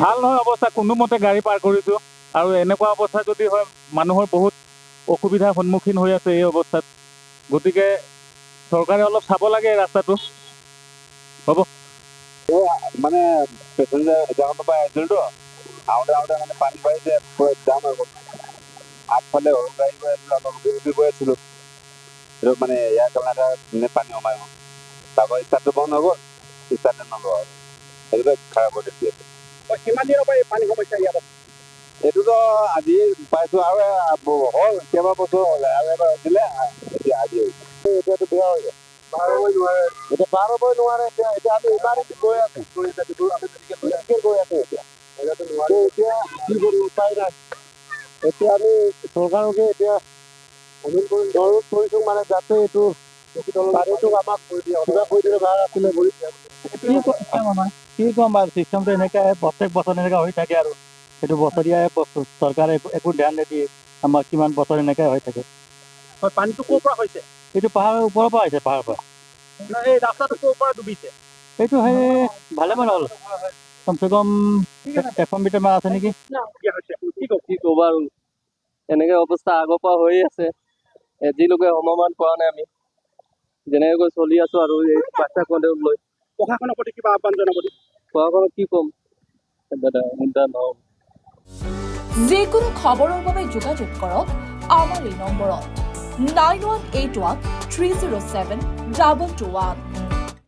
ভাল নহয় অৱস্থা, কোনোমতে গাড়ী পাৰ কৰিছোঁ আৰু এনেকুৱা অৱস্থা যদি হয় মানুহৰ বহুত অসুবিধাৰ সন্মুখীন হৈ আছে এই অৱস্থাত। গতিকে চৰকাৰে অলপ চাব লাগে এই ৰাস্তাটো। হ'ব মানে পেচেঞ্জাৰ জাগাৰ পৰা আহিছিলতো, আহোঁতে মানে পানী বাঢ়িছে, যাম আৰু আগফালে সৰু গাড়ী গৈ আছিলোঁ, অলপ গৈ আছিলোঁ, সেইটো মানে ইয়াৰ কাৰণে পানী সোমাই গ'ল। তাৰপৰা ষ্টাৰ্টটো বন্ধ হৈ গ'ল, ষ্টাৰ্টে নলোৱা হ'ল, সেইটোতে খাৰাপ হৈ দেখি আছে। কিমান দিনৰ পৰা এই পানী সমস্যা ইয়াত আছে? এইটোতো আজি পাইছোঁ আৰু হ'ল কেইবা বছৰ হ'ল, আৰু এবাৰ হৈছিলে, এতিয়া আজি হৈছে। এতিয়াতো বেয়া হৈ গ'ল, পাৰ হ'বই নোৱাৰে, এতিয়া পাৰ হ'বই নোৱাৰে। এতিয়া আমি ইমানেই গৈ আছোঁ, গৈ আছোঁ এতিয়া এতিয়া কি কৰিম, উপায় নাই। এতিয়া আমি চৰকাৰকে এতিয়া অনুৰোধ কৰিছোঁ, মানে যাতে এইটো পানীটোক আমাক কিবা কৰি দিলে ভাল আছিলে বুলি। কি ক'ম বাৰু, চিষ্টেমটো এনেকৈ প্ৰত্যেক বছৰ এনেকৈ হৈ থাকে আৰু সেইটো বছৰীয়াই বস্তু, চৰকাৰে একো ধ্যান নিদিয়ে। আমাৰ কিমান বছৰ এনেকৈ হৈ থাকে। হয়, পানীটো ক'ৰ পৰা হৈছে? এইটো পাহাৰৰ ওপৰৰ পৰা আহিছে, পাহাৰৰ পৰা। এই ৰাস্তাটো ক'ৰ পৰা ডুবিছে? এইটো সেই ভালেমান হ'ল, কমচে কম 100 মিটাৰমান আছে নেকি। কি ক'বা আৰু, এনেকৈ অৱস্থা আগৰ পৰা হৈয়ে আছে, আজিলৈকে সমাধান কৰা নাই আমি। যেনেকৈ চলি আছোঁ আৰু এই বাচ্ছা কণ্টেক লৈ। প্ৰশাসনৰ প্ৰতি কিবা আহ্বান জনাব নেকি? প্ৰশাসনক কি ক'ম, দাদা নহ'ব। যিকোনো খবৰৰ বাবে যোগাযোগ কৰক আমাৰ এই নম্বৰত 9181 307 221।